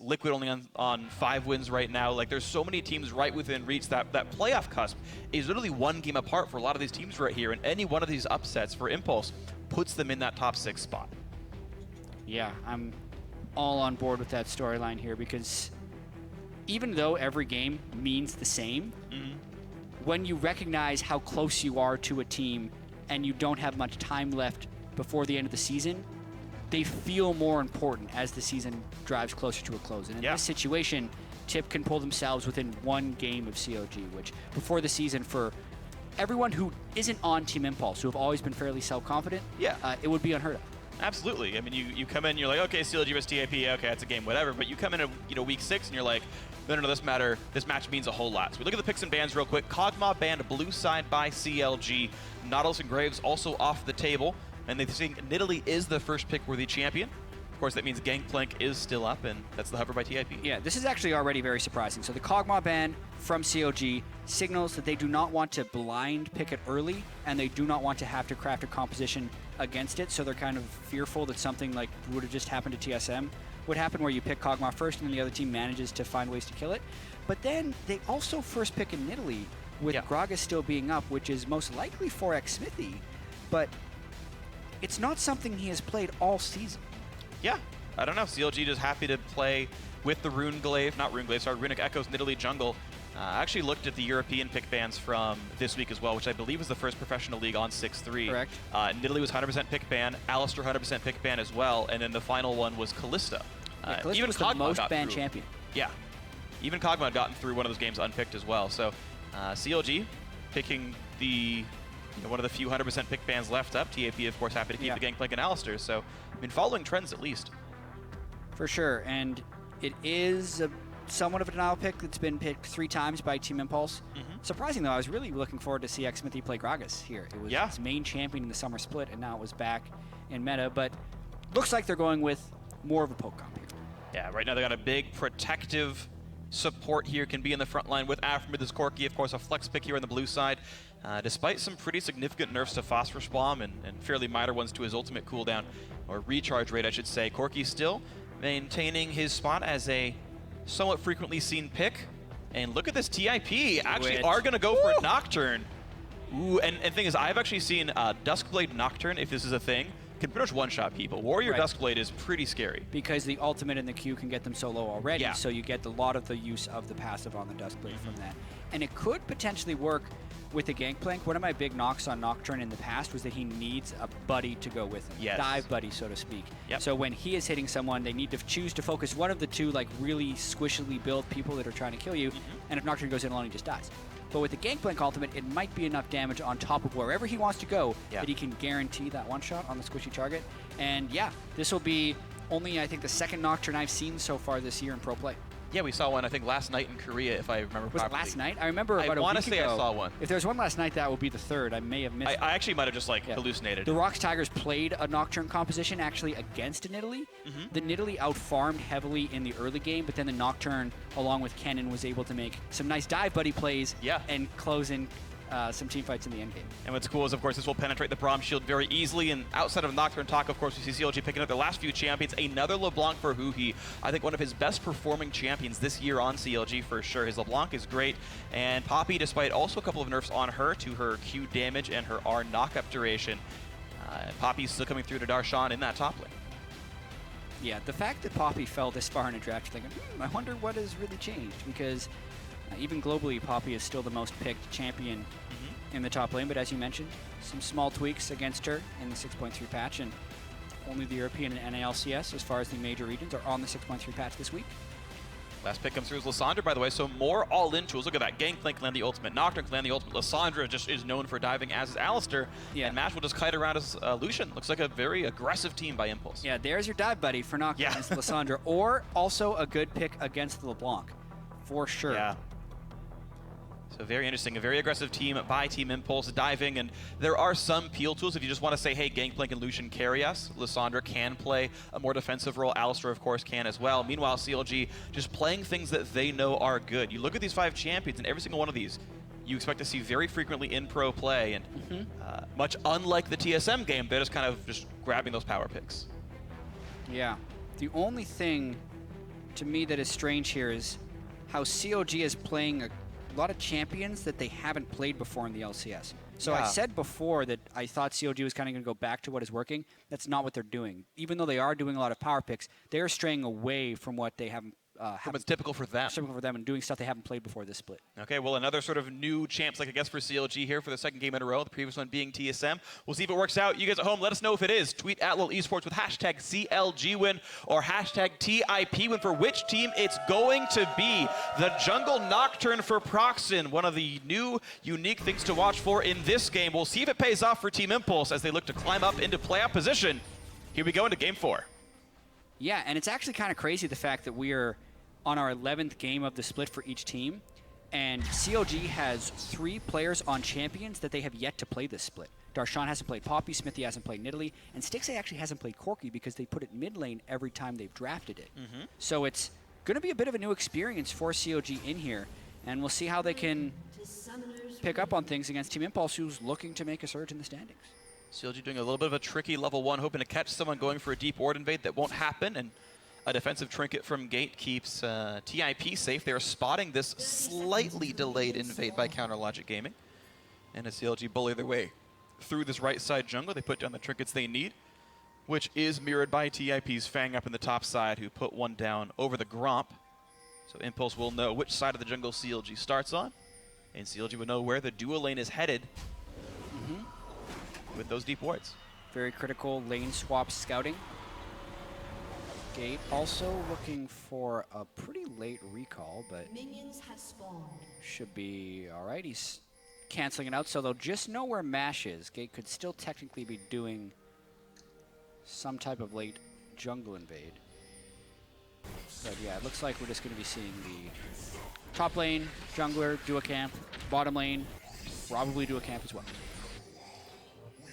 Liquid only on 5 wins right now. Like, there's so many teams right within reach. That playoff cusp is literally 1 game apart for a lot of these teams right here, and any one of these upsets for Impulse puts them in that top 6 spot. Yeah, I'm all on board with that storyline here, because even though every game means the same, when you recognize how close you are to a team and you don't have much time left before the end of the season, they feel more important as the season drives closer to a close. And in this situation, TIP can pull themselves within 1 game of CLG, which before the season, for everyone who isn't on Team Impulse, who have always been fairly self-confident, it would be unheard of. Absolutely. I mean, you come in, you're like, okay, CLG vs TIP, okay, that's a game, whatever. But you come in at week 6 and you're like, no, this match means a whole lot. So we look at the picks and bans real quick. Kog'Maw banned blue side by CLG. Nautilus and Graves also off the table. And they think Nidalee is the first pick-worthy champion. Of course, that means Gangplank is still up, and that's the hover by TIP. Yeah, this is actually already very surprising. So the Kog'Maw ban from CLG signals that they do not want to blind pick it early, and they do not want to have to craft a composition against it. So they're kind of fearful that something like would have just happened to TSM would happen, where you pick Kog'Maw first and then the other team manages to find ways to kill it. But then they also first pick a Nidalee, with Gragas still being up, which is most likely 4x Smithy, but it's not something he has played all season. Yeah, I don't know. CLG just happy to play with the Runic Echoes Nidalee jungle. I actually looked at the European pick bans from this week as well, which I believe was the first professional league on 6-3. Correct. Nidalee was 100% pick ban, Alistar 100% pick ban as well, and then the final one was Kalista. Kalista even was Kog'Maw the most got banned through. champion. Yeah, even Kog'Maw had gotten through one of those games unpicked as well. So CLG picking the one of the few 100% pick bans left up. TAP, of course, happy to keep the Gangplank and Alistar. So, I mean, following trends at least. For sure, and it is somewhat of a denial pick that's been picked 3 times by Team Impulse. Surprising, though, I was really looking forward to see Smithy play Gragas here. It was his main champion in the summer split, and now it was back in meta, but looks like they're going with more of a poke comp here. Yeah, right now they got a big protective support here, can be in the front line with Aftermid. This Corki, of course, a flex pick here on the blue side. Despite some pretty significant nerfs to Phosphorus Bomb and fairly minor ones to his ultimate cooldown, or recharge rate, I should say, Corki still maintaining his spot as a somewhat frequently seen pick. And look at this, TIP actually are going to go for a Nocturne. Ooh, and the thing is, I've actually seen Duskblade Nocturne, if this is a thing, can pretty much one-shot people. Warrior Duskblade is pretty scary. Because the ultimate and the Q can get them so low already, so you get a lot of the use of the passive on the Duskblade from that. And it could potentially work with the Gangplank. One of my big knocks on Nocturne in the past was that he needs a buddy to go with him. Dive buddy, so to speak. So when he is hitting someone, they need to choose to focus one of the 2 like really squishily built people that are trying to kill you, and if Nocturne goes in alone, he just dies. But with the Gangplank ultimate, it might be enough damage on top of wherever he wants to go that he can guarantee that one-shot on the squishy target. And yeah, this will be only, I think, the 2nd Nocturne I've seen so far this year in pro play. Yeah, we saw one, I think, last night in Korea, if I remember properly. Was it last night? I remember about a week ago. I want to say I saw one. If there's one last night, that would be the 3rd. I may have missed it. I actually might have just, like, hallucinated. The Rocks Tigers played a Nocturne composition, actually, against a Nidalee. The Nidalee out-farmed heavily in the early game, but then the Nocturne, along with Kennen, was able to make some nice dive buddy plays and close in some team fights in the end game. And what's cool is, of course, this will penetrate the Braum shield very easily. And outside of Nocturne talk, of course, we see CLG picking up their last few champions. Another LeBlanc for Huhi. I think one of his best performing champions this year on CLG for sure. His LeBlanc is great. And Poppy, despite also a couple of nerfs on her to her Q damage and her R knockup duration, Poppy's still coming through to Darshan in that top lane. Yeah, the fact that Poppy fell this far in a draft, thinking, I wonder what has really changed, because even globally, Poppy is still the most picked champion in the top lane, but as you mentioned, some small tweaks against her in the 6.3 patch, and only the European and NA LCS, as far as the major regions, are on the 6.3 patch this week. Last pick comes through is Lissandra, by the way, so more all-in tools. Look at that. Gangplank can land the ultimate, Nocturne can land the ultimate. Lissandra just is known for diving, as is Alistar, and Mash will just kite around as Lucian. Looks like a very aggressive team by Impulse. Yeah, there's your dive buddy for Nocturne against Lissandra, or also a good pick against the LeBlanc, for sure. Yeah. So very interesting, a very aggressive team by Team Impulse diving, and there are some peel tools if you just want to say, hey, Gangplank and Lucian carry us. Lissandra can play a more defensive role. Alistar, of course, can as well. Meanwhile, CLG just playing things that they know are good. You look at these 5 champions, and every single one of these you expect to see very frequently in pro play, and much unlike the TSM game, they're just kind of just grabbing those power picks. Yeah. The only thing to me that is strange here is how CLG is playing a lot of champions that they haven't played before in the LCS. So I said before that I thought CLG was kind of going to go back to what is working. That's not what they're doing. Even though they are doing a lot of power picks, they are straying away from what they haven't. What's typical for them. Typical for them and doing stuff they haven't played before this split. Okay, well, another sort of new champs, like I guess, for CLG here for the second game in a row, the previous one being TSM. We'll see if it works out. You guys at home, let us know if it is. Tweet at Lil Esports with hashtag CLGwin or hashtag TIPwin for which team it's going to be. The Jungle Nocturne for Proxen, one of the new, unique things to watch for in this game. We'll see if it pays off for Team Impulse as they look to climb up into playoff position. Here we go into Game 4. Yeah, and it's actually kind of crazy the fact that we are on our 11th game of the split for each team, and CLG has 3 players on champions that they have yet to play this split. Darshan hasn't played Poppy, Smithy hasn't played Nidalee, and Stixxay actually hasn't played Corki because they put it mid lane every time they've drafted it. So it's going to be a bit of a new experience for CLG in here, and we'll see how they can pick up on things against Team Impulse, who's looking to make a surge in the standings. CLG doing a little bit of a tricky level 1, hoping to catch someone going for a deep ward invade that won't happen, and a defensive trinket from Gate keeps TIP safe. They're spotting this slightly delayed invade by Counter Logic Gaming. And as CLG bully their way through this right side jungle, they put down the trinkets they need, which is mirrored by TIP's Fang up in the top side, who put one down over the Gromp. So Impulse will know which side of the jungle CLG starts on, and CLG will know where the dual lane is headed with those deep wards. Very critical lane swap scouting. Gate also looking for a pretty late recall, but minions have spawned. Should be all right. He's canceling it out, so they'll just know where Mash is. Gate could still technically be doing some type of late jungle invade. But yeah, it looks like we're just going to be seeing the top lane jungler do a camp, bottom lane probably do a camp as well.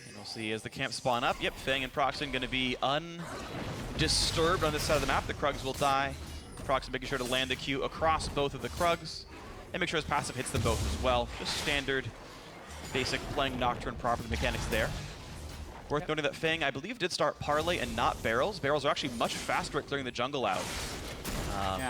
And we'll see as the camp spawn up. Yep, Fang and Proxen going to be undisturbed on this side of the map. The Krugs will die. Proxen making sure to land the Q across both of the Krugs and make sure his passive hits them both as well. Just standard, basic playing Nocturne proper mechanics there. Worth noting that Fang, I believe, did start Parlay and not Barrels. Barrels are actually much faster at clearing the jungle out.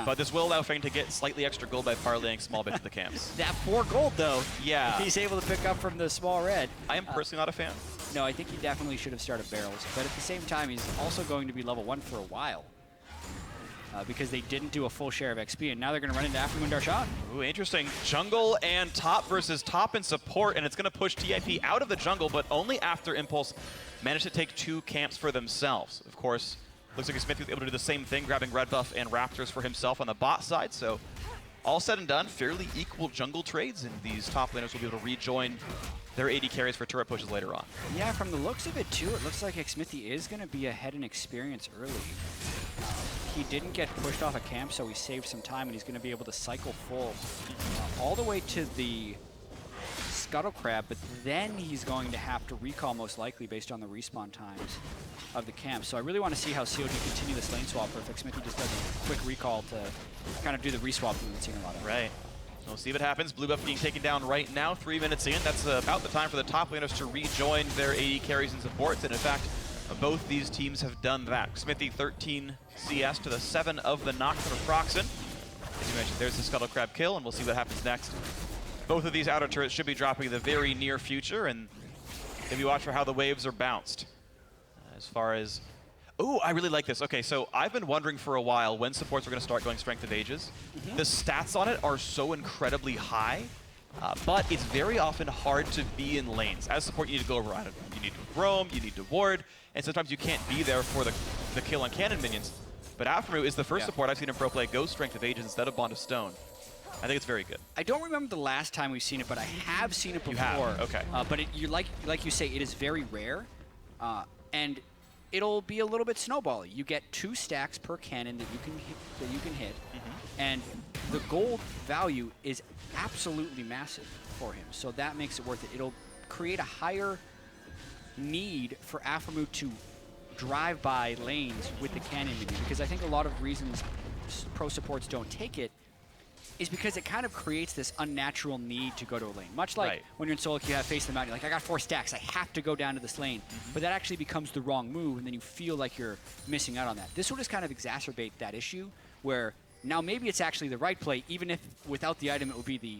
But this will allow Fang to get slightly extra gold by parlaying small bits of the camps. That 4 gold, though, yeah, he's able to pick up from the small red. I am personally not a fan. No, I think he definitely should have started Barrels. But at the same time, he's also going to be level 1 for a while. Because they didn't do a full share of XP, and now they're going to run into Aftermoon Darshan. Ooh, interesting. Jungle and top versus top in support, and it's going to push TIP out of the jungle, but only after Impulse managed to take 2 camps for themselves. Of course, looks like Smith was able to do the same thing, grabbing Red Buff and Raptors for himself on the bot side. So all said and done, fairly equal jungle trades, and these top laners will be able to rejoin their AD carries for turret pushes later on. Yeah, from the looks of it too, it looks like Xmithy is going to be ahead in experience early. He didn't get pushed off a camp, so he saved some time, and he's going to be able to cycle full all the way to the Scuttle Crab, but then he's going to have to recall most likely based on the respawn times of the camp. So I really want to see how CLG continue this lane swap, or if Xmithy just does a quick recall to kind of do the reswap we've been seeing a lot of. Right. We'll see what happens. Blue buff being taken down right now, 3 minutes in. That's about the time for the top laners to rejoin their AD carries and supports, and in fact, both these teams have done that. Smithy 13 CS to the 7 of the Nocturne of Proxen. As you mentioned, there's the Scuttle Crab kill, and we'll see what happens next. Both of these outer turrets should be dropping in the very near future, and if you watch for how the waves are bounced. As far as... Ooh, I really like this. Okay, so I've been wondering for a while when supports are going to start going Strength of Ages. The stats on it are so incredibly high, but it's very often hard to be in lanes. As support, you need to go around it. You need to roam, you need to ward, and sometimes you can't be there for the kill on cannon minions. But Aftermoon is the first support I've seen in pro play go Strength of Ages instead of Bond of Stone. I think it's very good. I don't remember the last time we've seen it, but I have seen it before. You have, okay. But like you say, it is very rare, and it'll be a little bit snowbally. You get 2 stacks per cannon that you can hit, and the gold value is absolutely massive for him. So that makes it worth it. It'll create a higher need for Aftermoon to drive by lanes with the cannon minion, because I think a lot of reasons pro supports don't take it is because it kind of creates this unnatural need to go to a lane. Much like when you're in solo, you have Face the Mountain, you're like, I got 4 stacks, I have to go down to this lane. But that actually becomes the wrong move, and then you feel like you're missing out on that. This will just kind of exacerbate that issue, where now maybe it's actually the right play, even if without the item it would be the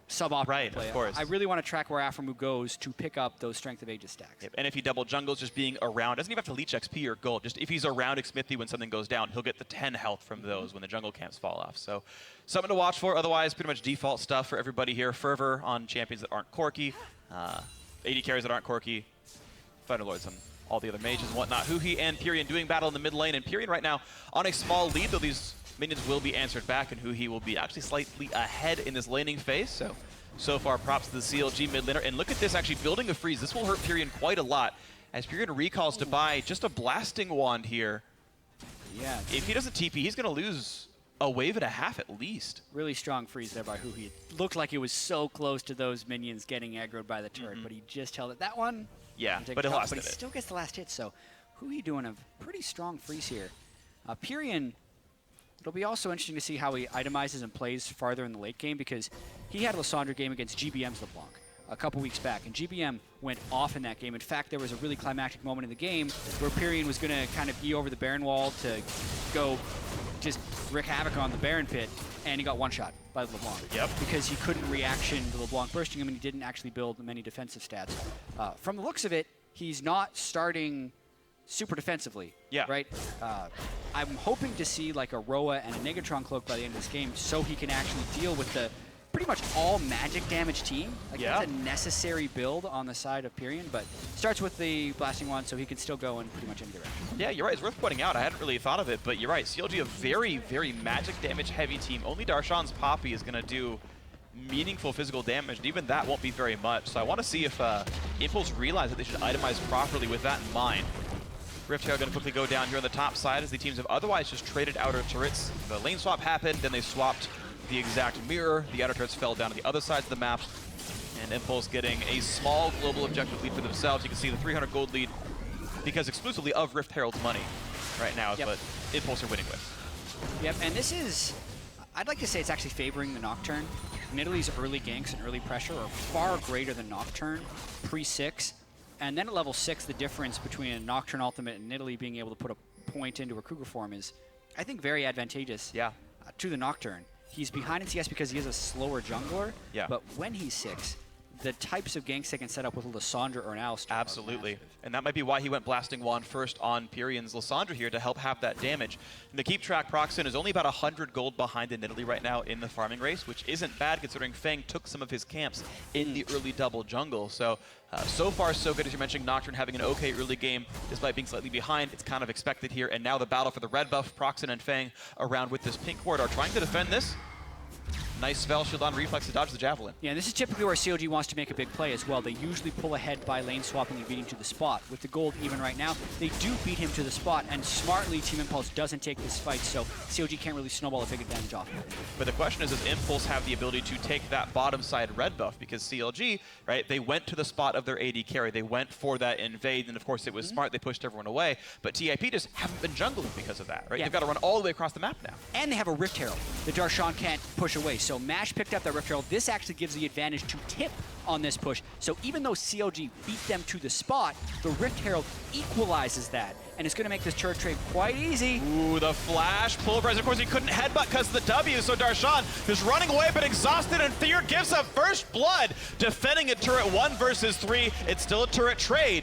suboptimal play. Of course. I really want to track where Aphromoo goes to pick up those Strength of Aegis stacks. Yep. And if he double jungles, just being around, doesn't even have to leech XP or gold. Just if he's around Xmithie when something goes down, he'll get the 10 health from those when the jungle camps fall off. So something to watch for. Otherwise, pretty much default stuff for everybody here. Fervor on champions that aren't Corki, AD carries that aren't Corki, Thunderlords on all the other mages and whatnot. Huhi and Pyrian doing battle in the mid lane, and Pyrian right now on a small lead, though these minions will be answered back, and Huhi will be actually slightly ahead in this laning phase. So far, props to the CLG mid laner. And look at this, actually building a freeze. This will hurt Pyrian quite a lot, as Pyrian recalls to buy just a blasting wand here. Yeah. If he doesn't TP, he's going to lose a wave and a half at least. Really strong freeze there by Huhi. It looked like it was so close to those minions getting aggroed by the turret, but he just held it. That one, yeah, but he lost but it. He still gets the last hit, so Huhi doing a pretty strong freeze here. Pyrian, it'll be also interesting to see how he itemizes and plays farther in the late game, because he had a Lissandra game against GBM's LeBlanc a couple weeks back, and GBM went off in that game. In fact, there was a really climactic moment in the game where Pyrian was going to kind of E over the Baron wall to go just wreak havoc on the Baron pit, and he got one-shot by LeBlanc. Yep. Because he couldn't reaction to LeBlanc bursting him, and he didn't actually build many defensive stats. From the looks of it, he's not starting super defensively. Yeah. Right? I'm hoping to see like a Roa and a Negatron cloak by the end of this game, so he can actually deal with the pretty much all magic damage team. Like, that's a necessary build on the side of Pyrian, but starts with the blasting wand, so he can still go in pretty much any direction. Yeah, you're right. It's worth pointing out. I hadn't really thought of it, but you're right. CLG, a very, very magic damage heavy team. Only Darshan's Poppy is going to do meaningful physical damage, and even that won't be very much. So I want to see if Impulse realize that they should itemize properly with that in mind. Rift Herald going to quickly go down here on the top side, as the teams have otherwise just traded outer turrets. The lane swap happened, then they swapped the exact mirror. The outer turrets fell down to the other sides of the map, and Impulse getting a small global objective lead for themselves. You can see the 300 gold lead because exclusively of Rift Herald's money right now is what Impulse are winning with. Yep, and this is, I'd like to say it's actually favoring the Nocturne. Nidalee's early ganks and early pressure are far greater than Nocturne pre-6. And then at level 6, the difference between a Nocturne ultimate and Nidalee being able to put a point into a Kruger form is, I think, very advantageous to the Nocturne. He's behind in CS because he is a slower jungler, but when he's 6, the types of ganks they can set up with a Lissandra or an Alistar. Absolutely. And that might be why he went Blasting Wand first on Pyrian's Lissandra here, to help have that damage. And to keep track, Proxen is only about 100 gold behind the Nidalee right now in the farming race, which isn't bad considering Feng took some of his camps in the early double jungle. So, so far so good, as you're mentioning, Nocturne having an okay early game despite being slightly behind. It's kind of expected here. And now the battle for the red buff, Proxen and Feng around with this pink ward are trying to defend this. Nice spell shield on reflex to dodge the javelin. Yeah, and this is typically where CLG wants to make a big play as well. They usually pull ahead by lane swapping and beating to the spot. With the gold even right now, they do beat him to the spot, and smartly Team Impulse doesn't take this fight, so CLG can't really snowball a big advantage off of it. But the question is, does Impulse have the ability to take that bottom side red buff? Because CLG, right, they went to the spot of their AD carry. They went for that invade, and of course it was smart. They pushed everyone away. But TIP just haven't been jungling because of that, right? They've got to run all the way across the map now. And they have a Rift Herald that Darshan can't push away. So Mash picked up that Rift Herald. This actually gives the advantage to Tip on this push. So even though CLG beat them to the spot, the Rift Herald equalizes that. And it's going to make this turret trade quite easy. Ooh, the flash pulverized. Of course, he couldn't headbutt because of the W, so Darshan is running away but exhausted, and Fear gives up first blood, defending a turret 1 versus 3. It's still a turret trade,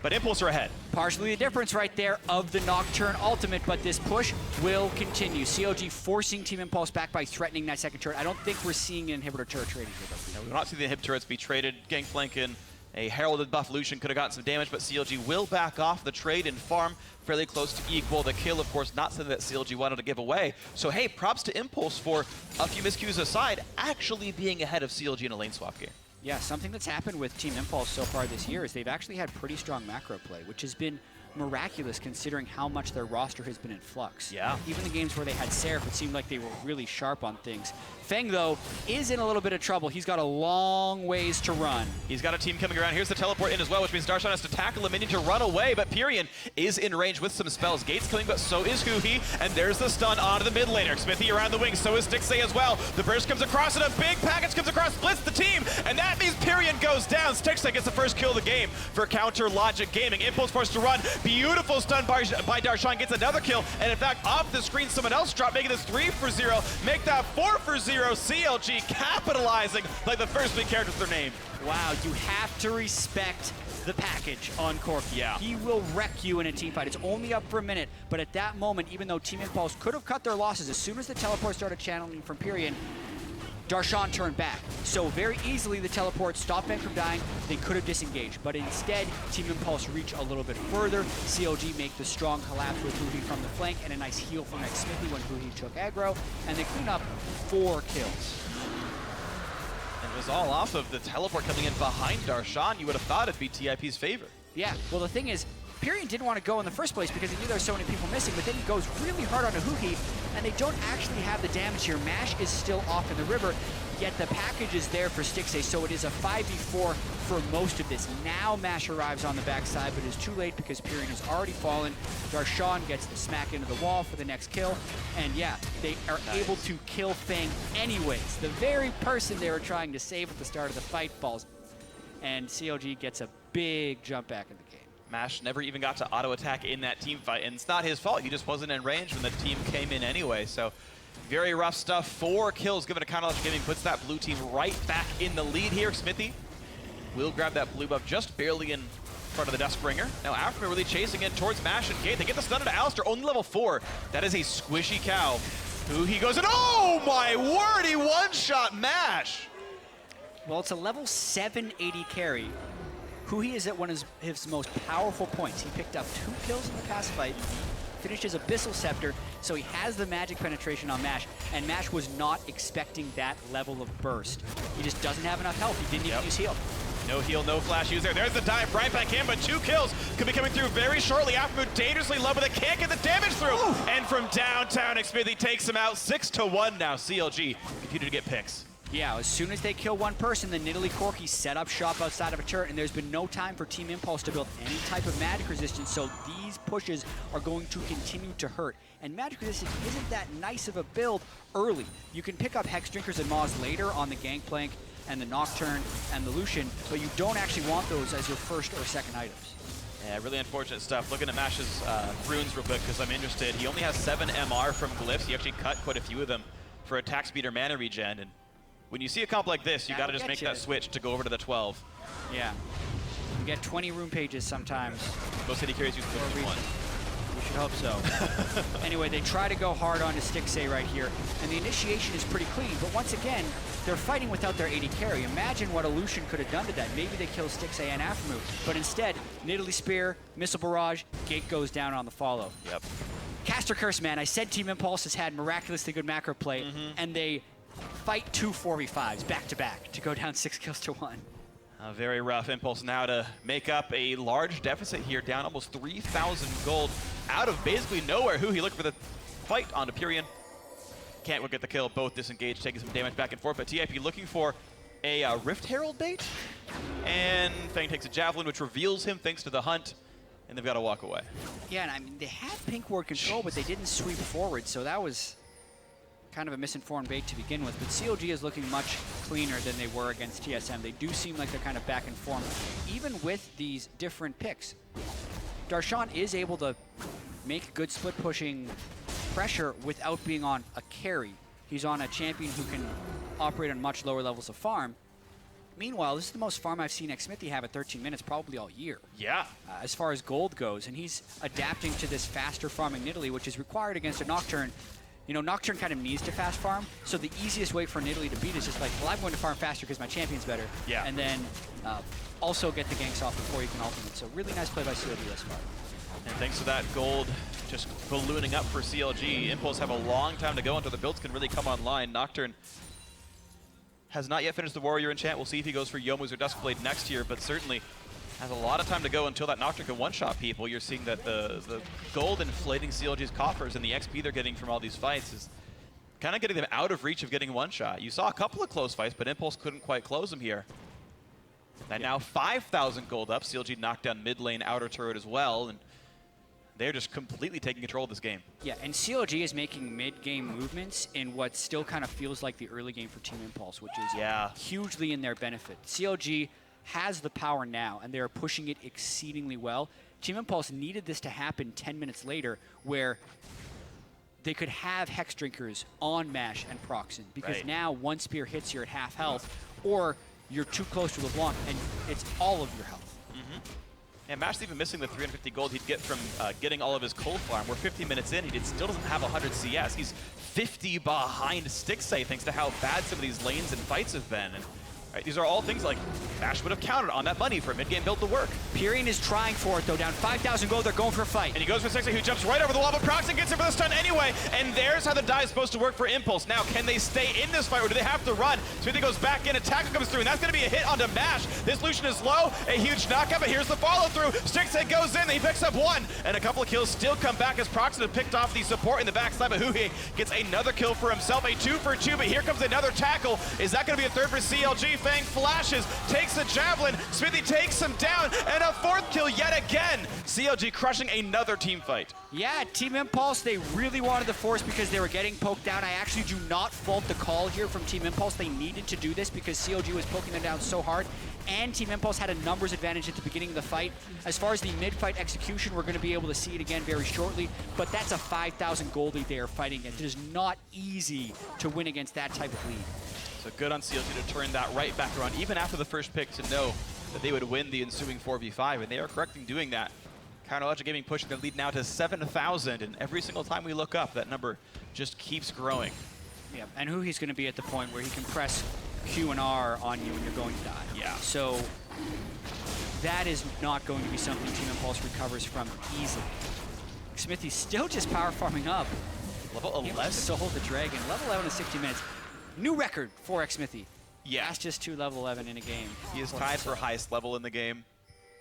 but Impulse are ahead. Partially the difference right there of the Nocturne ultimate, but this push will continue. CLG forcing Team Impulse back by threatening that second turret. I don't think we're seeing an inhibitor turret trading here, though. No, we're not seeing the inhib turrets be traded. Gangplank and a heralded buff Lucian could have gotten some damage, but CLG will back off the trade and farm fairly close to equal. The kill, of course, not something that CLG wanted to give away. So, hey, props to Impulse for, a few miscues aside, actually being ahead of CLG in a lane swap game. Yeah, something that's happened with Team Impulse so far this year is they've actually had pretty strong macro play, which has been miraculous considering how much their roster has been in flux. Yeah. Even the games where they had Seraph, it seemed like they were really sharp on things. Feng, though, is in a little bit of trouble. He's got a long ways to run. He's got a team coming around. Here's the teleport in as well, which means Darshan has to tackle a minion to run away, but Pyrian is in range with some spells. Gate's coming, but so is Huhi, and there's the stun onto the mid laner. Xmithie around the wing, so is Stixxay as well. The burst comes across, and a big package comes across, splits the team, and that means Pyrian goes down. Stixxay gets the first kill of the game for Counter Logic Gaming. Impulse forced to run. Beautiful stun by Darshan, gets another kill, and in fact, off the screen, someone else dropped, making this 3 for 0, make that 4 for 0. CLG capitalizing like the first big characters their name. Wow, you have to respect the package on Corki. Yeah. He will wreck you in a team fight. It's only up for a minute, but at that moment, even though Team Impulse could have cut their losses, as soon as the teleport started channeling from Pyrion, Darshan turned back. So very easily the teleport stopped Ben from dying. They could have disengaged, but instead Team Impulse reach a little bit further. CLG make the strong collapse with Huhi from the flank and a nice heal from xMithy when Huhi took aggro, and they clean up 4 kills. It was all off of the teleport coming in behind Darshan. You would have thought it'd be TIP's favor. Yeah, well the thing is, Pyrion didn't want to go in the first place because he knew there were so many people missing, but then he goes really hard on a Huhi, and they don't actually have the damage here. Mash is still off in the river, yet the package is there for Stixxay, so it is a 5v4 for most of this. Now Mash arrives on the backside, but it's too late because Pyrion has already fallen. Darshan gets the smack into the wall for the next kill, and yeah, they are able to kill Fang anyways. The very person they were trying to save at the start of the fight falls, and CLG gets a big jump back in the game. Mash never even got to auto-attack in that team fight, and it's not his fault. He just wasn't in range when the team came in anyway, so very rough stuff. 4 kills given a counter-launch gaming puts that blue team right back in the lead here. xMithy will grab that blue buff just barely in front of the Duskbringer. Now Aftermath really chasing in towards Mash and Gate. They get the stun into Alistar, only level 4. That is a squishy cow. Who he goes, and oh my word, he one-shot Mash! Well, it's a level 780 carry. Huhi is at one of his most powerful points. He picked up 2 kills in the past fight, finished his Abyssal Scepter, so he has the magic penetration on Mash, and Mash was not expecting that level of burst. He just doesn't have enough health. He didn't even use heal. No heal, no flash user. There's the dive right back in, but 2 kills could be coming through very shortly. Aftermoon dangerously low, but they can't get the damage through. Ooh. And from downtown, xMithy takes him out 6-1 now. CLG continue to get picks. Yeah, as soon as they kill one person, the Nidalee Corki set up shop outside of a turret, and there's been no time for Team Impulse to build any type of magic resistance, so these pushes are going to continue to hurt. And magic resistance isn't that nice of a build early. You can pick up Hex Drinkers and Maws later on the Gangplank and the Nocturne and the Lucian, but you don't actually want those as your first or second items. Yeah, really unfortunate stuff. Looking at Mash's runes real quick, because I'm interested. He only has 7 MR from glyphs. He actually cut quite a few of them for attack speed or mana regen, and when you see a comp like this, you gotta just make that switch to go over to the 12. Yeah. You get 20 rune pages sometimes. Most AD carries use 51. We should hope so. Anyway, they try to go hard onto Stixxay right here, and the initiation is pretty clean, but once again, they're fighting without their AD carry. Imagine what a Lucian could have done to that. Maybe they kill Stixxay and Aftermove, but instead, Nidalee Spear, Missile Barrage, Gate goes down on the follow. Yep. Caster Curse, man. I said Team Impulse has had miraculously good macro play, and they fight 2 4v5s back-to-back to go down 6 kills to 1. Very rough. Impulse now to make up a large deficit here, down almost 3,000 gold out of basically nowhere. He looked for the fight onto Pyrion. Can't get the kill. Both disengaged, taking some damage back and forth, but TIP looking for a Rift Herald bait. And Fang takes a Javelin, which reveals him thanks to the hunt, and they've got to walk away. Yeah, and I mean, they had Pink Ward control, but they didn't sweep forward, so that was kind of a misinformed bait to begin with, but CLG is looking much cleaner than they were against TSM. They do seem like they're kind of back in form, even with these different picks. Darshan is able to make good split pushing pressure without being on a carry. He's on a champion who can operate on much lower levels of farm. Meanwhile, this is the most farm I've seen xMithy have at 13 minutes probably all year. Yeah. As far as gold goes, and he's adapting to this faster farming Nidalee, which is required against a Nocturne. You know, Nocturne kind of needs to fast farm, so the easiest way for Nidalee to beat is just like, well, I'm going to farm faster because my champion's better. Yeah. And then also get the ganks off before you can ultimate. So really nice play by CLG thus far. And thanks to that gold just ballooning up for CLG, Impulse have a long time to go until the builds can really come online. Nocturne has not yet finished the Warrior Enchant. We'll see if he goes for Youmuu's or Duskblade next year, but certainly has a lot of time to go until that Nocturne can one-shot people. You're seeing that the gold inflating CLG's coffers and the XP they're getting from all these fights is kind of getting them out of reach of getting one-shot. You saw a couple of close fights, but Impulse couldn't quite close them here. And now 5,000 gold up. CLG knocked down mid lane, outer turret as well, and they're just completely taking control of this game. Yeah, and CLG is making mid-game movements in what still kind of feels like the early game for Team Impulse, which is hugely in their benefit. CLG has the power now, and they are pushing it exceedingly well. Team Impulse needed this to happen 10 minutes later, where they could have Hex Drinkers on Mash and Proxen, because now one spear hits you at half health, or you're too close to LeBlanc and it's all of your health. And Mash's even missing the 350 gold he'd get from getting all of his cold farm. We're 50 minutes in, he still doesn't have 100 CS. He's 50 behind Stixxay thanks to how bad some of these lanes and fights have been. And, right, these are all things like Mash would have counted on that money for a mid-game build to work. Pyrion is trying for it though, down 5,000 gold, they're going for a fight. And he goes for Stixxay, who jumps right over the wall, but Proxen gets him for the stun anyway, and there's how the die is supposed to work for Impulse. Now, can they stay in this fight, or do they have to run? Smithy goes back in, attack comes through, and that's gonna be a hit onto Mash. This Lucian is low, a huge knockup, but here's the follow-through. Stixxay goes in, he picks up one, and a couple of kills still come back as Proxen have picked off the support in the backside, but Huhi gets another kill for himself, a 2 for 2, but here comes another tackle. Is that gonna be a third for CLG? Fang flashes, takes the javelin, Smithy takes him down, and a 4th kill yet again. CLG crushing another team fight. Yeah, Team Impulse, they really wanted the force because they were getting poked down. I actually do not fault the call here from Team Impulse. They needed to do this because CLG was poking them down so hard, and Team Impulse had a numbers advantage at the beginning of the fight. As far as the mid-fight execution, we're going to be able to see it again very shortly, but that's a 5,000 gold lead they are fighting against. It is not easy to win against that type of lead. So good on CLG to turn that right back around, even after the first pick, to know that they would win the ensuing 4v5, and they are correct in doing that. Counterlogic Gaming pushing their lead now to 7,000, and every single time we look up, that number just keeps growing. Yeah, and Huhi's going to be at the point where he can press Q and R on you and you're going to die. Yeah. So that is not going to be something Team Impulse recovers from easily. Smithy's still just power farming up. Level 11? To hold the dragon. Level 11 in 60 minutes. New record for Smithy. Yeah. That's just 2 level 11 in a game. He is tied for highest level in the game.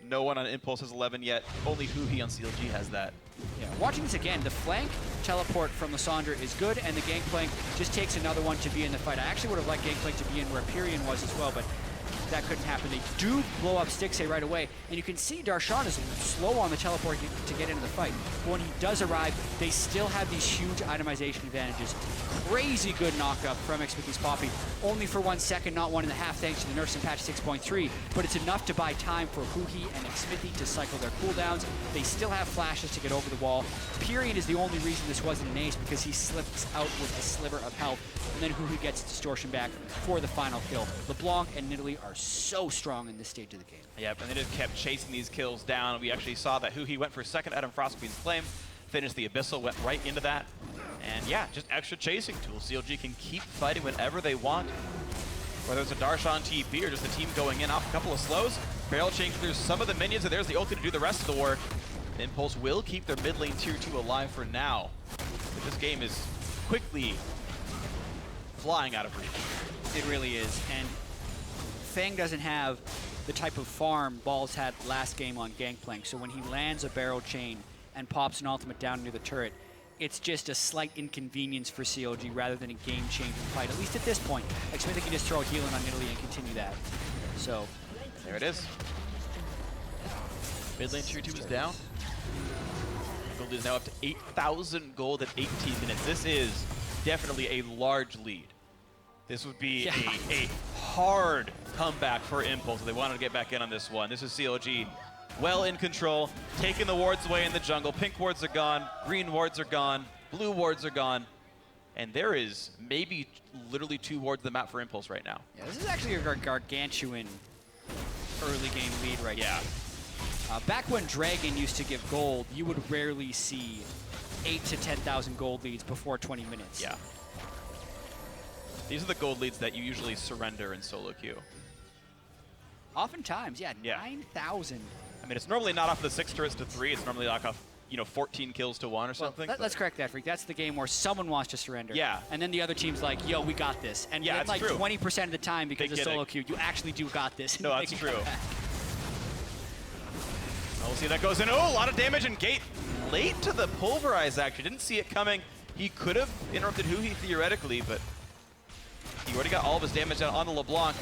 No one on Impulse has 11 yet. Only Huhi on CLG has that. Yeah, watching this again, the flank teleport from Lysandra is good, and the Gangplank just takes another one to be in the fight. I actually would have liked Gangplank to be in where Pyrion was as well, but that couldn't happen. They do blow up Stixxay right away, and you can see Darshan is slow on the teleport to get into the fight. But when he does arrive, they still have these huge itemization advantages. Crazy good knockup from Xmithy's Poppy, only for 1 second, not 1.5, thanks to the nerfs in patch 6.3, but it's enough to buy time for Huhi and Xmithy to cycle their cooldowns. They still have flashes to get over the wall. Pyrion is the only reason this wasn't an ace, because he slips out with a sliver of health, and then Huhi gets distortion back for the final kill. LeBlanc and Nidalee are so strong in this stage of the game. Yep, and they just kept chasing these kills down. We actually saw that Huhi went for second Adam Frostqueen's Flame, finished the Abyssal, went right into that. And yeah, just extra chasing tools. CLG can keep fighting whenever they want. Whether it's a Darshan TP or just the team going in off a couple of slows, barrel chain through some of the minions, and there's the ulti to do the rest of the work. Impulse will keep their mid lane tier 2 alive for now. But this game is quickly flying out of reach. It really is, and Fang doesn't have the type of farm Balls had last game on Gangplank, so when he lands a barrel chain and pops an ultimate down near the turret, it's just a slight inconvenience for CLG rather than a game-changing fight, at least at this point. Xmithy can just throw a heal in on Nidalee and continue that. So there it is. Mid lane tier 2 is down. Gold is now up to 8,000 gold at 18 minutes. This is definitely a large lead. This would be a hard comeback for Impulse if they wanted to get back in on this one. This is CLG well in control, taking the wards away in the jungle. Pink wards are gone, green wards are gone, blue wards are gone, and there is maybe literally 2 wards of the map for Impulse right now. yeah, this is actually a gargantuan early game lead right Yeah. now. Back when Dragon used to give gold, you would rarely see 8 to 10,000 gold leads before 20 minutes. Yeah. These are the gold leads that you usually surrender in solo queue. Oftentimes, yeah. 9,000. I mean, it's normally not off the 6 turrets to 3. It's normally like off, 14 kills to 1 or something. Let's correct that, Freak. That's the game where someone wants to surrender. Yeah. And then the other team's like, yo, we got this. And yeah, then it's like true. 20% of the time, because Big of solo kidding. queue, you actually do got this. No, that's true. We'll see that goes in. Oh, a lot of damage, and Gate late to the pulverize, actually. Didn't see it coming. He could have interrupted Huhi theoretically, but he already got all of his damage out on the LeBlanc.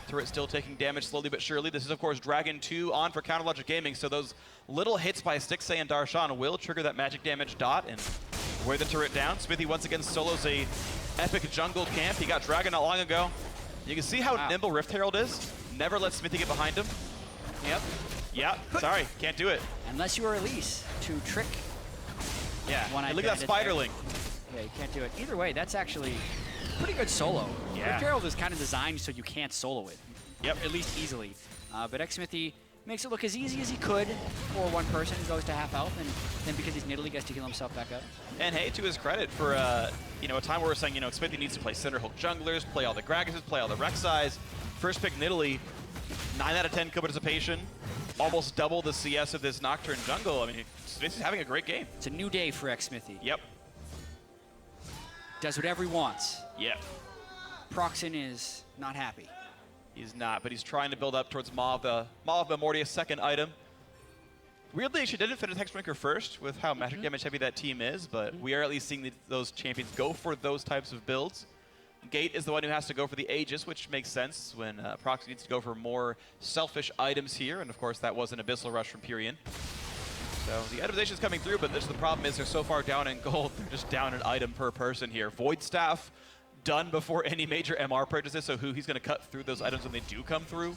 Turret still taking damage slowly but surely. This is, of course, Dragon 2 on for Counterlogic Gaming, so those little hits by Stixxay and Darshan will trigger that magic damage dot and wear the turret down. Smithy once again solos a epic jungle camp. He got Dragon not long ago. You can see how nimble Rift Herald is. Never let Smithy get behind him. Yep. Yeah, sorry, can't do it. Unless you are Elise to trick. Yeah, and look at that Spiderling. Yeah, you can't do it. Either way, that's actually pretty good solo. Yeah. Rift Herald is kind of designed so you can't solo it. Yep. At least easily. But xSmithy makes it look as easy as he could for one person who goes to half health, and then because he's Nidalee, gets to heal himself back up. And hey, to his credit, for a time where we're saying, Smithy needs to play Cinder Hulk junglers, play all the Gragas's, play all the Rek'Sais. First pick Nidalee, 9 out of 10 co-participation, almost double the CS of this Nocturne jungle. I mean, Smithy's having a great game. It's a new day for xSmithy. Yep. Does whatever he wants. Yep. Proxen is not happy. He's not, but he's trying to build up towards Maw of the Mortia's second item. Weirdly, she didn't finish Hexbreaker first with how magic damage heavy that team is, but we are at least seeing those champions go for those types of builds. Gate is the one who has to go for the Aegis, which makes sense when Proxy needs to go for more selfish items here, and of course that was an Abyssal Rush from Pyrian. So the itemization is coming through, but the problem is they're so far down in gold, they're just down an item per person here. Void Staff done before any major MR purchases, so he's going to cut through those items when they do come through.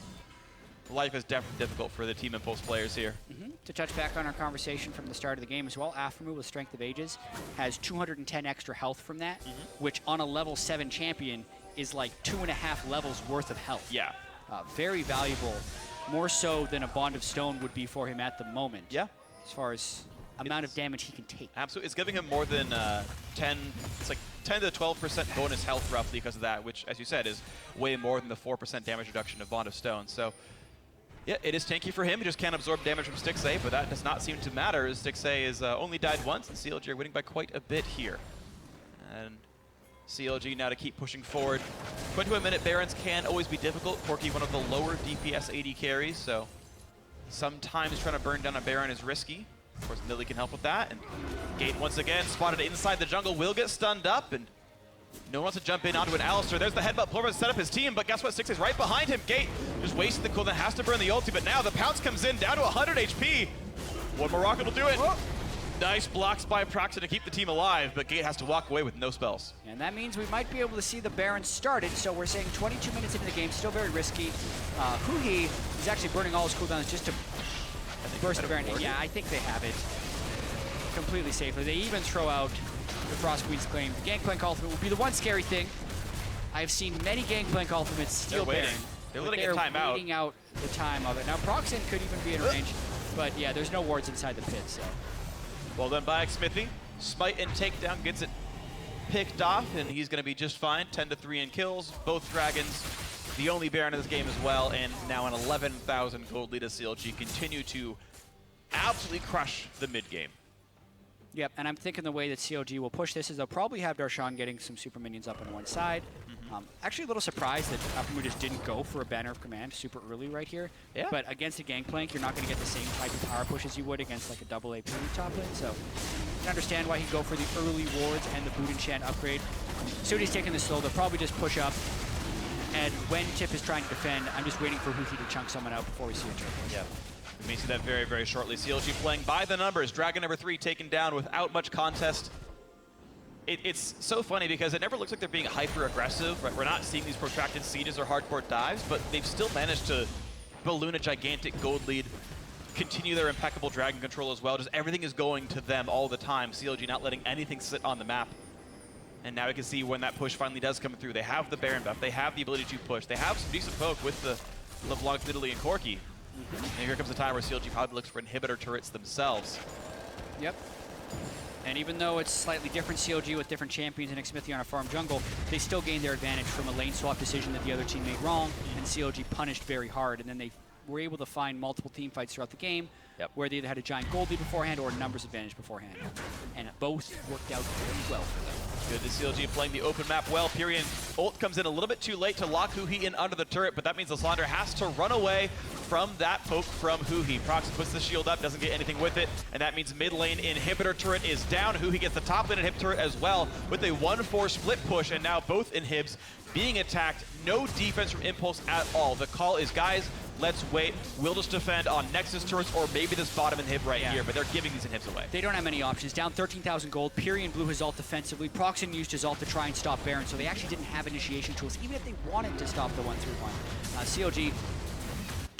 Life is definitely difficult for the Team Impulse players here. To touch back on our conversation from the start of the game as well, Aphromoo with Strength of Ages has 210 extra health from that, which on a level 7 champion is like 2.5 levels worth of health. Yeah. Very valuable, more so than a Bond of Stone would be for him at the moment. Yeah. As far as amount of damage he can take. Absolutely. It's giving him more than 10 to 12% bonus health roughly because of that, which, as you said, is way more than the 4% damage reduction of Bond of Stone. So, yeah, it is tanky for him. He just can't absorb damage from Stixxay, but that does not seem to matter as Stixxay has only died once, and CLG are winning by quite a bit here. And CLG now to keep pushing forward. 21-minute Barons can always be difficult. Corki, one of the lower DPS AD carries, so sometimes trying to burn down a Baron is risky. Of course, Nidalee can help with that. And Gate, once again, spotted inside the jungle, will get stunned up, and no one wants to jump in onto an Alistar. There's the headbutt. Plumber set up his team, but guess what? Stixxay's right behind him. Gate just wasting the cooldown, has to burn the ulti, but now the pounce comes in, down to 100 HP. One more rocket will do it. Whoa. Nice blocks by Proxen to keep the team alive, but Gate has to walk away with no spells. And that means we might be able to see the Baron started, so we're saying 22 minutes into the game, still very risky. Huhi is actually burning all his cooldowns just to burst the Baron. Yeah, I think they have it completely safely. They even throw out the Frost Queen's claim. The Gangplank ultimate will be the one scary thing. I've seen many Gangplank ultimates steal Baron. They're letting it time out. They're waiting out the time of it. Now, Proxen could even be in range, but yeah, there's no wards inside the pit, so. Well done by xSmithy. Smite and takedown gets it picked off, and he's going to be just fine. 10-3 in kills, both dragons. The only Baron in this game as well, and now an 11,000 gold lead as CLG continue to absolutely crush the mid game. Yep, and I'm thinking the way that CLG will push this is they'll probably have Darshan getting some super minions up on one side. Actually a little surprised that Aphromoo just didn't go for a Banner of Command super early right here. Yeah. But against a Gangplank, you're not going to get the same type of power push as you would against like a double AP top lane. So you can understand why he'd go for the early wards and the boot enchant upgrade. CLG's taking this slow. They'll probably just push up. And when Tip is trying to defend, I'm just waiting for Huhi to chunk someone out before we see a turret. Yeah. We may see that very, very shortly. CLG playing by the numbers. Dragon number 3 taken down without much contest. It's so funny because it never looks like they're being hyper-aggressive. Right? We're not seeing these protracted sieges or hardcore dives, but they've still managed to balloon a gigantic gold lead, continue their impeccable dragon control as well. Just everything is going to them all the time. CLG not letting anything sit on the map. And now we can see when that push finally does come through. They have the Baron buff. They have the ability to push. They have some decent poke with the LeBlanc, Nidalee, and Corki. And here comes the time where CLG probably looks for inhibitor turrets themselves. Yep. And even though it's slightly different CLG with different champions and xSmithy on a farm jungle, they still gained their advantage from a lane swap decision that the other team made wrong, and CLG punished very hard. And then they were able to find multiple team fights throughout the game where they either had a giant gold lead beforehand or a numbers advantage beforehand. And both worked out very well for them. Good to CLG playing the open map well. Pyrian ult comes in a little bit too late to lock Huhi in under the turret, but that means Lysandre has to run away from that poke from Huhi. Proxen puts the shield up, doesn't get anything with it, and that means mid lane inhibitor turret is down. Huhi gets the top lane inhib turret as well with a 1-4 split push, and now both inhibs being attacked. No defense from Impulse at all. The call is, guys, let's wait. We'll just defend on Nexus turrets or maybe this bottom inhib right here, but they're giving these inhibs away. They don't have many options. Down 13,000 gold. Pyrian blew his ult defensively. Proxen used his ult to try and stop Baron, so they actually didn't have initiation tools, even if they wanted to stop the 1-3-1. CLG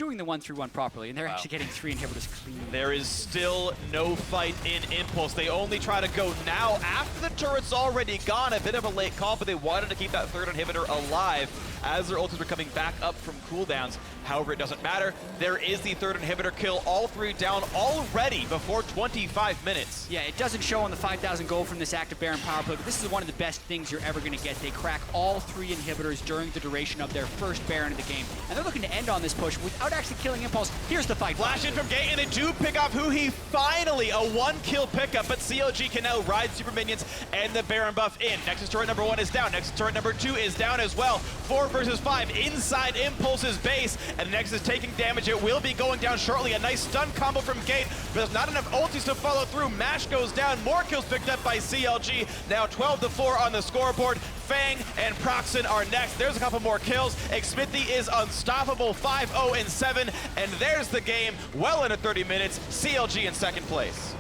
doing the 1-3-1 properly, and they're actually getting 3 inhibitors clean. There is still no fight in Impulse. They only try to go now after the turret's already gone. A bit of a late call, but they wanted to keep that 3rd inhibitor alive as their ultis were coming back up from cooldowns. However, it doesn't matter. There is the 3rd inhibitor kill, all 3 down already before 25 minutes. Yeah, it doesn't show on the 5,000 gold from this active Baron power play, but this is one of the best things you're ever going to get. They crack all 3 inhibitors during the duration of their first Baron of the game, and they're looking to end on this push without actually killing Impulse. Here's the fight. Flash in from Gate, and they do pick off Huhi. Finally, a 1-kill pickup, but CLG can now ride Super Minions and the Baron buff in. Nexus turret number 1 is down. Nexus turret number 2 is down as well. 4 versus 5 inside Impulse's base, and Nexus is taking damage. It will be going down shortly. A nice stun combo from Gate, but there's not enough ultis to follow through. Mash goes down. More kills picked up by CLG. Now 12-4 on the scoreboard. Fang and Proxen are next. There's a couple more kills. Xmithie is unstoppable, 5-0-7, and there's the game. Well into 30 minutes. CLG in 2nd place.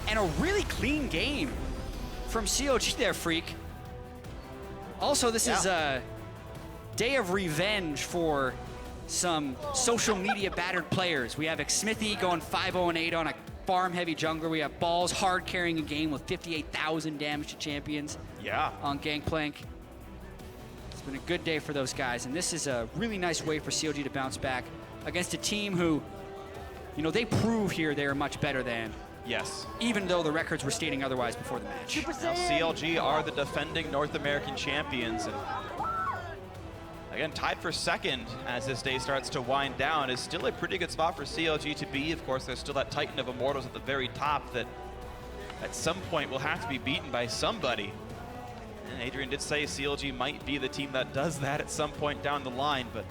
And a really clean game from CLG there, Freak. Also, this is a day of revenge for some social media battered players. We have Xmithie going 5-0-8 on a farm-heavy jungler. We have Balls hard carrying a game with 58,000 damage to champions on Gangplank. It's been a good day for those guys, and this is a really nice way for CLG to bounce back against a team who, you know, they prove here they are much better than. Yes. Even though the records were stating otherwise before the match. Now, CLG are the defending North American champions, and again, tied for 2nd as this day starts to wind down. Is still a pretty good spot for CLG to be. Of course, there's still that Titan of Immortals at the very top that at some point will have to be beaten by somebody. And Adrian did say CLG might be the team that does that at some point down the line, but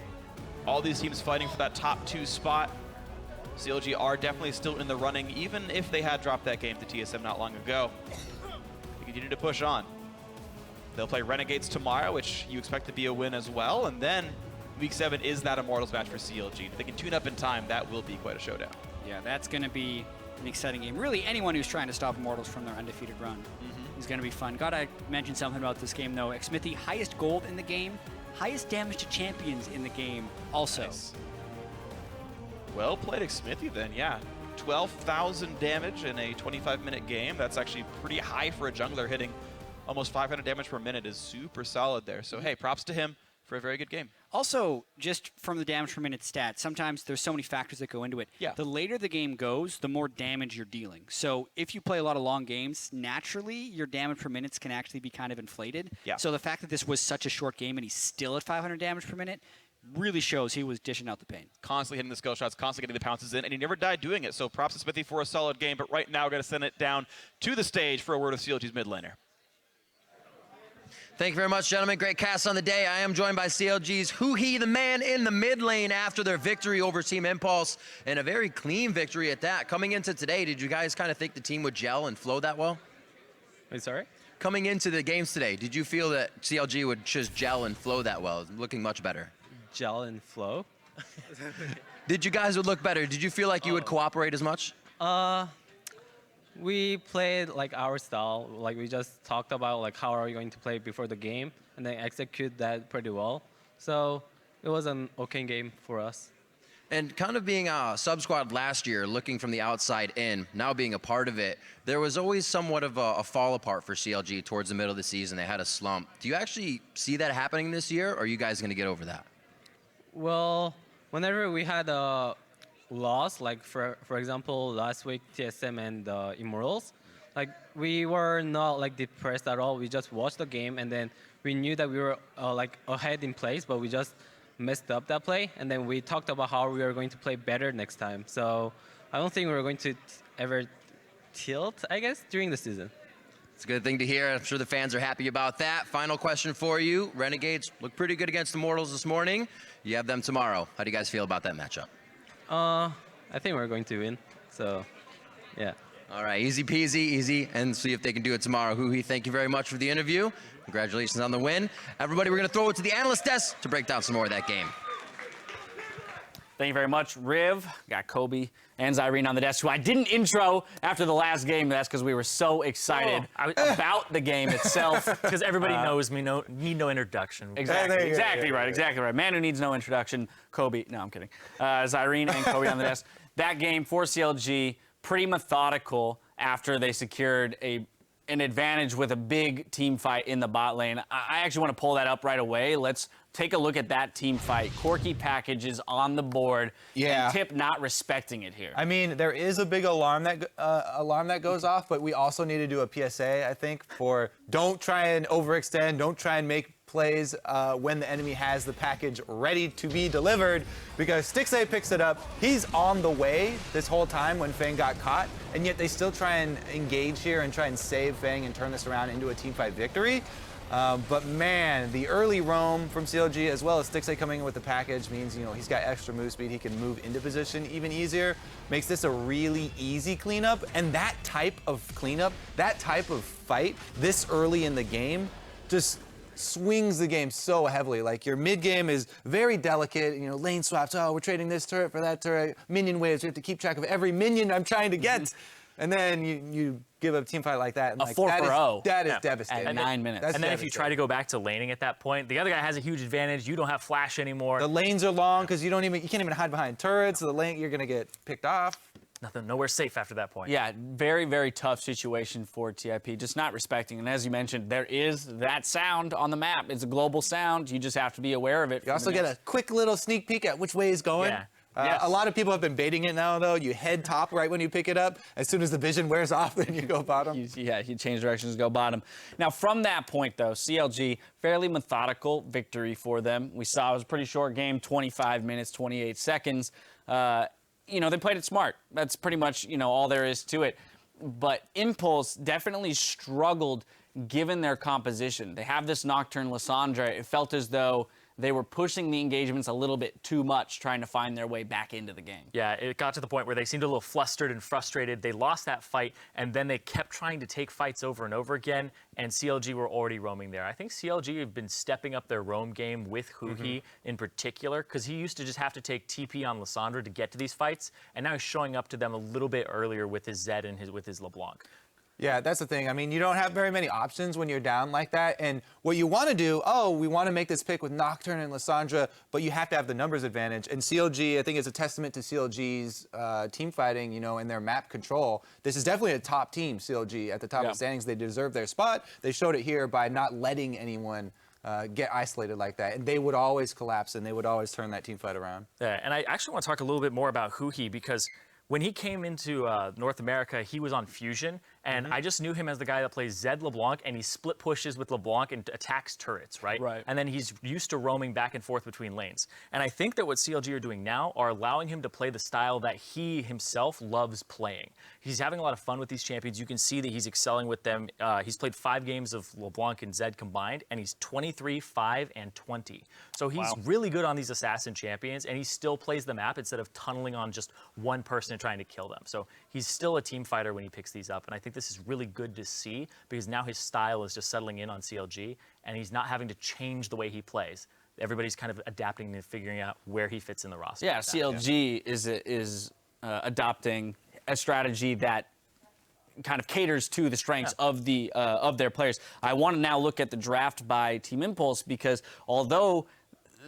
all these teams fighting for that top 2 spot. CLG are definitely still in the running, even if they had dropped that game to TSM not long ago. They continue to push on. They'll play Renegades tomorrow, which you expect to be a win as well, and then Week 7 is that Immortals match for CLG. If they can tune up in time, that will be quite a showdown. Yeah, that's going to be an exciting game. Really, anyone who's trying to stop Immortals from their undefeated run is going to be fun. Gotta mention something about this game, though. Xmithie, highest gold in the game, highest damage to champions in the game also. Nice. Well played, Xmithie, then, yeah. 12,000 damage in a 25-minute game. That's actually pretty high for a jungler. Hitting almost 500 damage per minute is super solid there. So, hey, props to him for a very good game. Also, just from the damage per minute stats, sometimes there's so many factors that go into it. Yeah. The later the game goes, the more damage you're dealing. So if you play a lot of long games, naturally, your damage per minutes can actually be kind of inflated. Yeah. So the fact that this was such a short game and he's still at 500 damage per minute really shows he was dishing out the pain. Constantly hitting the skill shots, constantly getting the pounces in, and he never died doing it. So props to Smithy for a solid game, but right now we're going to send it down to the stage for a word of CLG's mid laner. Thank you very much, gentlemen. Great cast on the day. I am joined by CLG's Huhi, the man in the mid lane after their victory over Team Impulse, and a very clean victory at that. Coming into today, did you guys kind of think the team would gel and flow that well? Wait, sorry? Coming into the games today, did you feel that CLG would just gel and flow that well? It's looking much better. Gel and flow? Did you guys would look better? Did you feel like you would cooperate as much? We played like our style. Like we just talked about like how are we going to play before the game, and then execute that pretty well. So it was an okay game for us. And kind of being a sub-squad last year, looking from the outside in, now being a part of it, there was always somewhat of a fall apart for CLG towards the middle of the season. They had a slump. Do you actually see that happening this year, or are you guys going to get over that? Well, whenever we had a loss, like for example, last week TSM and Immortals, like we were not like depressed at all. We just watched the game, and then we knew that we were like ahead in place, but we just messed up that play, and then we talked about how we were going to play better next time. So I don't think we were going to ever tilt, I guess, during the season. It's a good thing to hear. I'm sure the fans are happy about that. Final question for you. Renegades look pretty good against the Immortals this morning. You have them tomorrow. How do you guys feel about that matchup? I think we're going to win. So, yeah. All right, easy peasy, easy, and see if they can do it tomorrow. Huhi, thank you very much for the interview. Congratulations on the win. Everybody, we're going to throw it to the analyst desk to break down some more of that game. Thank you very much, Riv. Got Kobe and Zyrene on the desk, who I didn't intro after the last game. That's because we were so excited about the game itself. Because everybody knows me, need no introduction. Exactly right. Man who needs no introduction, Kobe. No, I'm kidding. Zyrene and Kobe on the desk. That game for CLG, pretty methodical after they secured an advantage with a big team fight in the bot lane. I actually want to pull that up right away. Let's take a look at that team fight. Corki packages on the board. Yeah. And Tip not respecting it here. I mean, there is a big alarm that goes off, but we also need to do a PSA, I think, for don't try and overextend, don't try and make plays when the enemy has the package ready to be delivered, because Stixay picks it up. He's on the way this whole time when Fang got caught, and yet they still try and engage here and try and save Fang and turn this around into a teamfight victory. But man, the early roam from CLG, as well as Stixay coming in with the package, means, he's got extra move speed. He can move into position even easier. Makes this a really easy cleanup. And that type of cleanup, that type of fight this early in the game, just swings the game so heavily. Like, your mid game is very delicate, lane swaps. Oh, we're trading this turret for that turret. Minion waves. We have to keep track of every minion I'm trying to get. And then you give a team fight like that. And A 4-for-0. That is devastating. At 9 minutes. And then if you try to go back to laning at that point, the other guy has a huge advantage. You don't have flash anymore. The lanes are long because you can't even hide behind turrets. So the lane, you're gonna get picked off. Nowhere safe after that point. Yeah, very, very tough situation for TIP, just not respecting. And as you mentioned, there is that sound on the map. It's a global sound. You just have to be aware of it. You also get a quick little sneak peek at which way it's going. Yeah. Yes. A lot of people have been baiting it now, though. You head top right when you pick it up. As soon as the vision wears off, then you go bottom. You change directions, go bottom. Now, from that point, though, CLG, fairly methodical victory for them. We saw it was a pretty short game, 25 minutes, 28 seconds. They played it smart. That's pretty much, all there is to it. But Impulse definitely struggled given their composition. They have this Nocturne Lissandra. It felt as though they were pushing the engagements a little bit too much, trying to find their way back into the game. Yeah, it got to the point where they seemed a little flustered and frustrated. They lost that fight, and then they kept trying to take fights over and over again, and CLG were already roaming there. I think CLG have been stepping up their roam game with Huhi in particular, because he used to just have to take TP on Lissandra to get to these fights, and now he's showing up to them a little bit earlier with his Zed and with his LeBlanc. Yeah, that's the thing. I mean, you don't have very many options when you're down like that. And what you want to do, we want to make this pick with Nocturne and Lissandra, but you have to have the numbers advantage. And CLG, I think, is a testament to CLG's team fighting, and their map control. This is definitely a top team, CLG, at the top of the standings. They deserve their spot. They showed it here by not letting anyone get isolated like that. And they would always collapse, and they would always turn that team fight around. Yeah, and I actually want to talk a little bit more about Huhi, because when he came into North America, he was on Fusion, and I just knew him as the guy that plays Zed LeBlanc, and he split pushes with LeBlanc and attacks turrets, right? And then he's used to roaming back and forth between lanes. And I think that what CLG are doing now are allowing him to play the style that he himself loves playing. He's having a lot of fun with these champions. You can see that he's excelling with them. He's played 5 games of LeBlanc and Zed combined, and he's 23, 5, and 20. So he's really good on these assassin champions, and he still plays the map instead of tunneling on just one person and trying to kill them. So he's still a team fighter when he picks these up, and I think this is really good to see, because now his style is just settling in on CLG, and he's not having to change the way he plays. Everybody's kind of adapting and figuring out where he fits in the roster. Yeah, CLG is adopting a strategy that kind of caters to the strengths of their players. I want to now look at the draft by Team Impulse, because although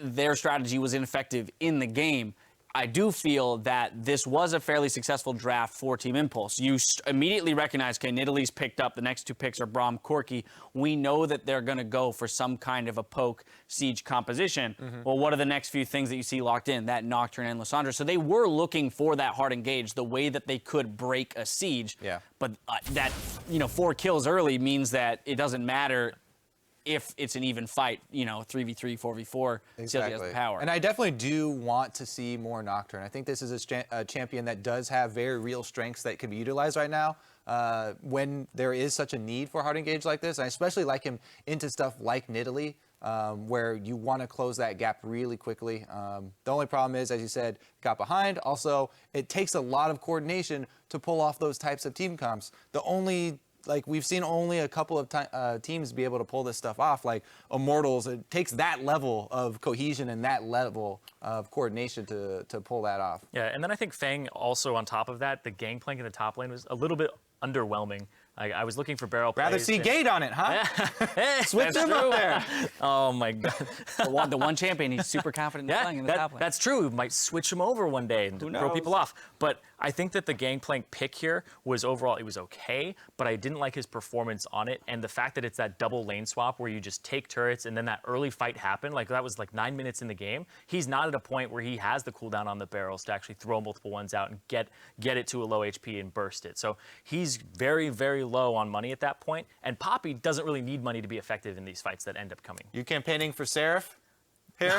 their strategy was ineffective in the game, I do feel that this was a fairly successful draft for Team Impulse. You immediately recognize, okay, Nidalee's picked up. The next 2 picks are Braum, Corki. We know that they're going to go for some kind of a poke siege composition. Well, what are the next few things that you see locked in? That Nocturne and Lissandra. So they were looking for that hard engage, the way that they could break a siege. Yeah. But that, 4 kills early means that it doesn't matter if it's an even fight, 3v3, 4v4, CLG has the power. And I definitely do want to see more Nocturne. I think this is a champion that does have very real strengths that can be utilized right now when there is such a need for hard engage like this. I especially like him into stuff like Nidalee, where you want to close that gap really quickly. The only problem is, as you said, got behind. Also, it takes a lot of coordination to pull off those types of team comps. The only like we've seen only a couple of teams be able to pull this stuff off. Like Immortals, it takes that level of cohesion and that level of coordination to pull that off. Yeah, and then I think Fang also on top of that, the gangplank in the top lane was a little bit underwhelming. I was looking for barrel plays. Rather see Gate on it, huh? Switch him up there. Oh my God. The one champion he's super confident in playing in the top lane. That's true. We might switch him over one day and throw people off. But I think that the gangplank pick here was overall, it was okay, but I didn't like his performance on it. And the fact that it's that double lane swap where you just take turrets and then that early fight happened, like that was like 9 minutes in the game. He's not at a point where he has the cooldown on the barrels to actually throw multiple ones out and get it to a low HP and burst it. So he's very, very low on money at that point. And Poppy doesn't really need money to be effective in these fights that end up coming. You campaigning for Seraph? Here?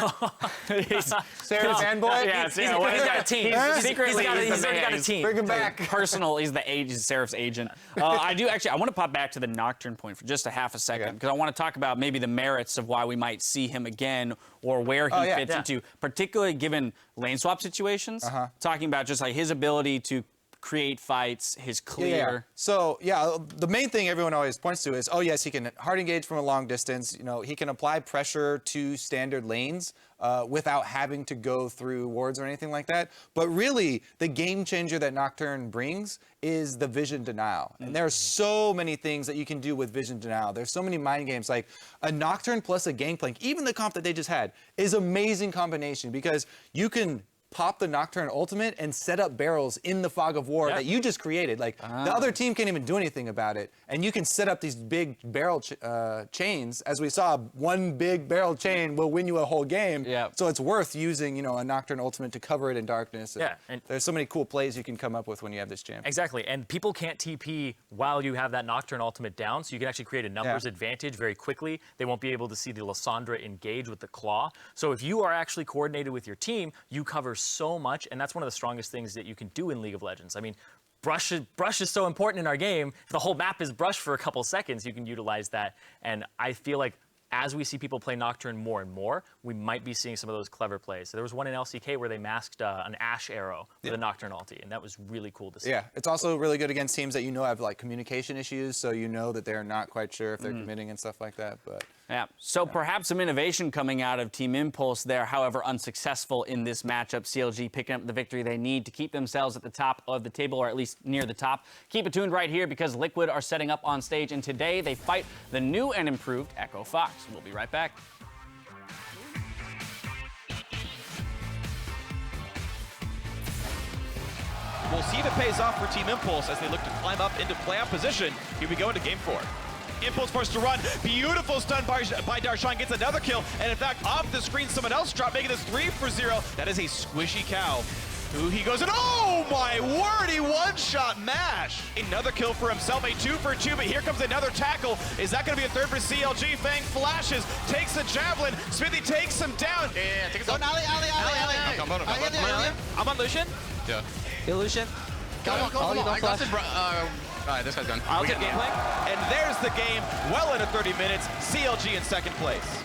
Sarah fanboy? Yeah, he's got a team. Secretly, he's already got a team. Bring him back. Personal, he's Seraph's agent. I want to pop back to the Nocturne point for just a half a second, because I want to talk about maybe the merits of why we might see him again or where he fits into, particularly given lane swap situations. Talking about just like his ability to create fights, his clear. Yeah. So, the main thing everyone always points to is, oh, yes, he can hard engage from a long distance. You know, he can apply pressure to standard lanes without having to go through wards or anything like that. But really, the game changer that Nocturne brings is the vision denial. And there are so many things that you can do with vision denial. There's so many mind games, like a Nocturne plus a Gangplank, even the comp that they just had, is amazing combination because you can pop the Nocturne ultimate and set up barrels in the fog of war that you just created. Like the other team can't even do anything about it, and you can set up these big barrel chains. As we saw, one big barrel chain will win you a whole game. So it's worth using, a Nocturne ultimate to cover it in darkness. And there's so many cool plays you can come up with when you have this champ. Exactly, and people can't TP while you have that Nocturne ultimate down, so you can actually create a numbers advantage very quickly. They won't be able to see the Lissandra engage with the claw. So if you are actually coordinated with your team, you cover so much, and that's one of the strongest things that you can do in League of Legends. I mean, brush is so important in our game. If the whole map is brush for a couple seconds, you can utilize that, and I feel like as we see people play Nocturne more and more, we might be seeing some of those clever plays. There was one in LCK where they masked an Ashe arrow with a Nocturne ulti, and that was really cool to see. Yeah, it's also really good against teams that have like communication issues, so you know that they're not quite sure if they're committing and stuff like that. But so perhaps some innovation coming out of Team Impulse there, however unsuccessful in this matchup. CLG picking up the victory they need to keep themselves at the top of the table, or at least near the top. Keep it tuned right here because Liquid are setting up on stage, and today they fight the new and improved Echo Fox. We'll be right back. We'll see if it pays off for Team Impulse as they look to climb up into playoff position. Here we go into game 4. Impulse forced to run. Beautiful stun by Darshan, gets another kill. And in fact, off the screen, someone else dropped, making this 3-for-0. That is a squishy cow. Ooh, he goes in. Oh my word, he one-shot mash. Another kill for himself, a 2-for-2, but here comes another tackle. Is that gonna be a third for CLG? Fang flashes, takes the javelin. Smithy takes him down. Yeah, take us on. Ali. I'm on Lucian. Yeah. Hey, Lucian. Come on. I got this. Alright, this guy's done. I'll take Gangplank. And there's the game, well into 30 minutes. CLG in second place.